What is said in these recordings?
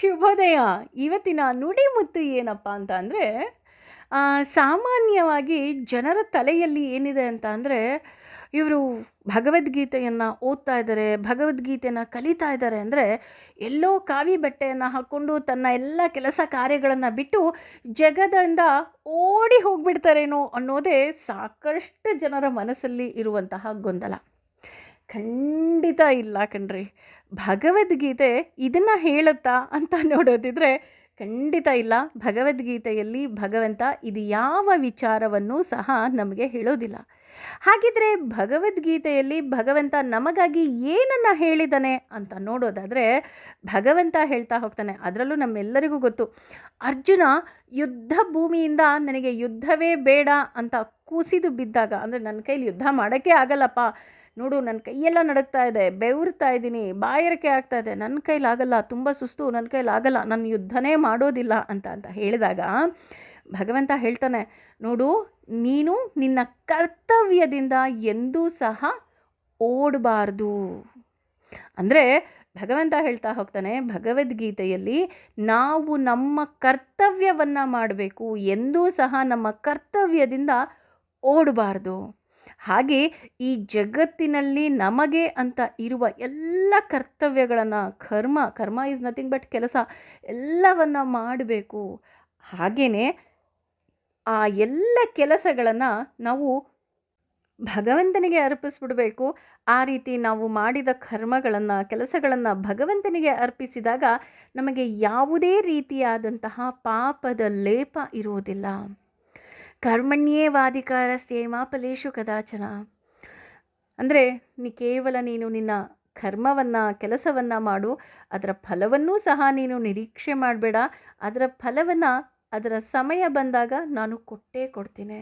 ಶುಭೋದಯ. ಇವತ್ತಿನ ನುಡಿಮುತ್ತು ಏನಪ್ಪ ಅಂತ ಅಂದರೆ, ಸಾಮಾನ್ಯವಾಗಿ ಜನರ ತಲೆಯಲ್ಲಿ ಏನಿದೆ ಅಂತ ಅಂದರೆ, ಇವರು ಭಗವದ್ಗೀತೆಯನ್ನು ಓದ್ತಾ ಇದ್ದಾರೆ, ಭಗವದ್ಗೀತೆಯನ್ನು ಕಲಿತಾ ಇದ್ದಾರೆ ಅಂದರೆ, ಎಲ್ಲೋ ಕಾವಿ ಬಟ್ಟೆಯನ್ನು ಹಾಕ್ಕೊಂಡು ತನ್ನ ಎಲ್ಲ ಕೆಲಸ ಕಾರ್ಯಗಳನ್ನು ಬಿಟ್ಟು ಜಗದಿಂದ ಓಡಿ ಹೋಗಿಬಿಡ್ತಾರೇನೋ ಅನ್ನೋದೇ ಸಾಕಷ್ಟು ಜನರ ಮನಸ್ಸಲ್ಲಿ ಇರುವಂತಹ ಗೊಂದಲ. ಖಂಡಿತ ಇಲ್ಲ ಕಣ್ರಿ. ಭಗವದ್ಗೀತೆ ಇದನ್ನು ಹೇಳುತ್ತಾ ಅಂತ ನೋಡೋದಿದ್ರೆ ಖಂಡಿತ ಇಲ್ಲ. ಭಗವದ್ಗೀತೆಯಲ್ಲಿ ಭಗವಂತ ಇದು ಯಾವ ವಿಚಾರವನ್ನು ಸಹ ನಮಗೆ ಹೇಳೋದಿಲ್ಲ. ಹಾಗಿದ್ರೆ ಭಗವದ್ಗೀತೆಯಲ್ಲಿ ಭಗವಂತ ನಮಗಾಗಿ ಏನನ್ನು ಹೇಳಿದ್ದಾನೆ ಅಂತ ನೋಡೋದಾದರೆ, ಭಗವಂತ ಹೇಳ್ತಾ ಹೋಗ್ತಾನೆ. ಅದರಲ್ಲೂ ನಮ್ಮೆಲ್ಲರಿಗೂ ಗೊತ್ತು, ಅರ್ಜುನ ಯುದ್ಧ ಭೂಮಿಯಿಂದ ನನಗೆ ಯುದ್ಧವೇ ಬೇಡ ಅಂತ ಕೂಸಿದು ಬಿದ್ದಾಗ, ಅಂದರೆ ನನ್ನ ಕೈಲಿ ಯುದ್ಧ ಮಾಡೋಕ್ಕೆ ಆಗಲ್ಲಪ್ಪ, ನೋಡು ನನ್ನ ಕೈಯೆಲ್ಲ ನಡುಗ್ತಾ ಇದೆ, ಬೆವರ್ತಾ ಇದ್ದೀನಿ, ಬಾಯಾರಿಕೆ ಆಗ್ತಾ ಇದೆ, ನನ್ನ ಕೈಲಾಗಲ್ಲ, ತುಂಬ ಸುಸ್ತು, ನನ್ನ ಕೈಲಾಗಲ್ಲ, ನಾನು ಯುದ್ಧನೇ ಮಾಡೋದಿಲ್ಲ ಅಂತ ಹೇಳಿದಾಗ ಭಗವಂತ ಹೇಳ್ತಾನೆ, ನೋಡು ನೀನು ನಿನ್ನ ಕರ್ತವ್ಯದಿಂದ ಎಂದೂ ಸಹ ಓಡಬಾರ್ದು. ಅಂದರೆ ಭಗವಂತ ಹೇಳ್ತಾ ಹೋಗ್ತಾನೆ ಭಗವದ್ಗೀತೆಯಲ್ಲಿ, ನಾವು ನಮ್ಮ ಕರ್ತವ್ಯವನ್ನು ಮಾಡಬೇಕು, ಎಂದೂ ಸಹ ನಮ್ಮ ಕರ್ತವ್ಯದಿಂದ ಓಡಬಾರ್ದು. ಹಾಗೆ ಈ ಜಗತ್ತಿನಲ್ಲಿ ನಮಗೆ ಅಂತ ಇರುವ ಎಲ್ಲ ಕರ್ತವ್ಯಗಳನ್ನು, ಕರ್ಮ ಈಸ್ ನಥಿಂಗ್ ಬಟ್ ಕೆಲಸ, ಎಲ್ಲವನ್ನು ಮಾಡಬೇಕು. ಹಾಗೆಯೇ ಆ ಎಲ್ಲ ಕೆಲಸಗಳನ್ನು ನಾವು ಭಗವಂತನಿಗೆ ಅರ್ಪಿಸ್ಬಿಡಬೇಕು. ಆ ರೀತಿ ನಾವು ಮಾಡಿದ ಕರ್ಮಗಳನ್ನು, ಕೆಲಸಗಳನ್ನು ಭಗವಂತನಿಗೆ ಅರ್ಪಿಸಿದಾಗ ನಮಗೆ ಯಾವುದೇ ರೀತಿಯಾದಂತಹ ಪಾಪದ ಲೇಪ ಇರುವುದಿಲ್ಲ. ಕರ್ಮಣ್ಯೇವಾಧಿಕಾರಸ್ಯೇಮ ಫಲೇಷು ಕದಾಚನ. ಅಂದರೆ ಕೇವಲ ನೀನು ನಿನ್ನ ಕರ್ಮವನ್ನು, ಕೆಲಸವನ್ನು ಮಾಡು, ಅದರ ಫಲವನ್ನೂ ಸಹ ನೀನು ನಿರೀಕ್ಷೆ ಮಾಡಬೇಡ. ಅದರ ಫಲವನ್ನು ಅದರ ಸಮಯ ಬಂದಾಗ ನಾನು ಕೊಟ್ಟೇ ಕೊಡ್ತೀನಿ.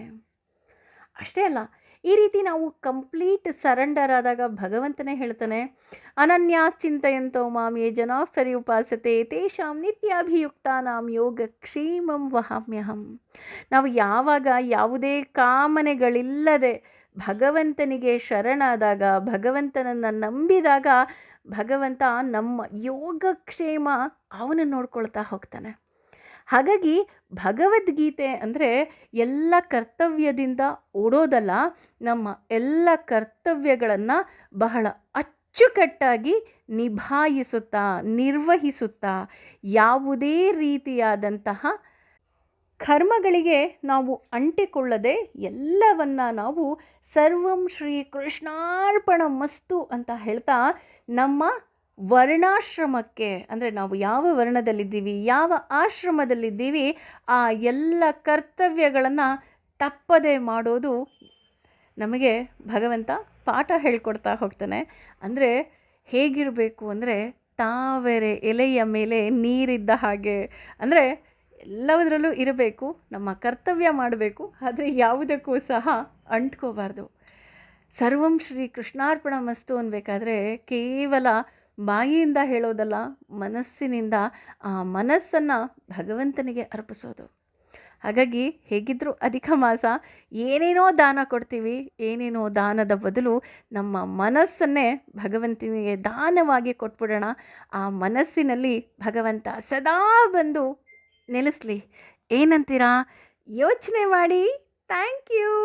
ಅಷ್ಟೇ ಅಲ್ಲ, ಈ ರೀತಿ ನಾವು ಕಂಪ್ಲೀಟ್ ಸರೆಂಡರ್ ಆದಾಗ ಭಗವಂತನೇ ಹೇಳ್ತಾನೆ, ಅನನ್ಯಾಶ್ಚಿಂತಯಂತೋ ಮಾಂ ಯೇ ಜನಾಃ ಪರ್ಯುಪಾಸತೆ ತೇಷಾಂ ನಿತ್ಯಾಭಿಯುಕ್ತಾನಾಂ ಯೋಗಕ್ಷೇಮಂ ವಹಾಮ್ಯಹಂ. ನಾವು ಯಾವಾಗ ಯಾವುದೇ ಕಾಮನೆಗಳಿಲ್ಲದೆ ಭಗವಂತನಿಗೆ ಶರಣಾದಾಗ, ಭಗವಂತನನ್ನು ನಂಬಿದಾಗ, ಭಗವಂತ ನಮ್ಮ ಯೋಗಕ್ಷೇಮ ಅವನು ನೋಡ್ಕೊಳ್ತಾ ಹೋಗ್ತಾನೆ. ಹಾಗಾಗಿ ಭಗವದ್ಗೀತೆ ಅಂದರೆ ಎಲ್ಲ ಕರ್ತವ್ಯದಿಂದ ಓಡೋದಲ್ಲ, ನಮ್ಮ ಎಲ್ಲ ಕರ್ತವ್ಯಗಳನ್ನು ಬಹಳ ಅಚ್ಚುಕಟ್ಟಾಗಿ ನಿಭಾಯಿಸುತ್ತಾ, ನಿರ್ವಹಿಸುತ್ತಾ, ಯಾವುದೇ ರೀತಿಯಾದಂತಹ ಕರ್ಮಗಳಿಗೆ ನಾವು ಅಂಟಿಕೊಳ್ಳದೆ ಎಲ್ಲವನ್ನ ನಾವು ಸರ್ವಂ ಶ್ರೀ ಕೃಷ್ಣಾರ್ಪಣಮಸ್ತು ಅಂತ ಹೇಳ್ತಾ ನಮ್ಮ ವರ್ಣಾಶ್ರಮಕ್ಕೆ, ಅಂದರೆ ನಾವು ಯಾವ ವರ್ಣದಲ್ಲಿದ್ದೀವಿ, ಯಾವ ಆಶ್ರಮದಲ್ಲಿದ್ದೀವಿ, ಆ ಎಲ್ಲ ಕರ್ತವ್ಯಗಳನ್ನು ತಪ್ಪದೆ ಮಾಡೋದು ನಮಗೆ ಭಗವಂತ ಪಾಠ ಹೇಳ್ಕೊಡ್ತಾ ಹೋಗ್ತಾನೆ. ಅಂದರೆ ಹೇಗಿರಬೇಕು ಅಂದರೆ, ತಾವರೆ ಎಲೆಯ ಮೇಲೆ ನೀರಿದ್ದ ಹಾಗೆ. ಅಂದರೆ ಎಲ್ಲದರಲ್ಲೂ ಇರಬೇಕು, ನಮ್ಮ ಕರ್ತವ್ಯ ಮಾಡಬೇಕು, ಆದರೆ ಯಾವುದಕ್ಕೂ ಸಹ ಅಂಟ್ಕೋಬಾರ್ದು. ಸರ್ವಂ ಶ್ರೀ ಕೃಷ್ಣಾರ್ಪಣಮಸ್ತು ಅನ್ಬೇಕಾದ್ರೆ ಕೇವಲ ಬಾಯಿಯಿಂದ ಹೇಳೋದಲ್ಲ, ಮನಸ್ಸಿನಿಂದ ಆ ಮನಸ್ಸನ್ನು ಭಗವಂತನಿಗೆ ಅರ್ಪಿಸೋದು. ಹಾಗಾಗಿ ಹೇಗಿದ್ದರೂ ಅಧಿಕ ಮಾಸ, ಏನೇನೋ ದಾನ ಕೊಡ್ತೀವಿ, ಏನೇನೋ ದಾನದ ಬದಲು ನಮ್ಮ ಮನಸ್ಸನ್ನೇ ಭಗವಂತನಿಗೆ ದಾನವಾಗಿ ಕೊಟ್ಬಿಡೋಣ. ಆ ಮನಸ್ಸಿನಲ್ಲಿ ಭಗವಂತ ಸದಾ ಬಂದು ನೆಲೆಸಲಿ. ಏನಂತೀರಾ? ಯೋಚನೆ ಮಾಡಿ. Thank you.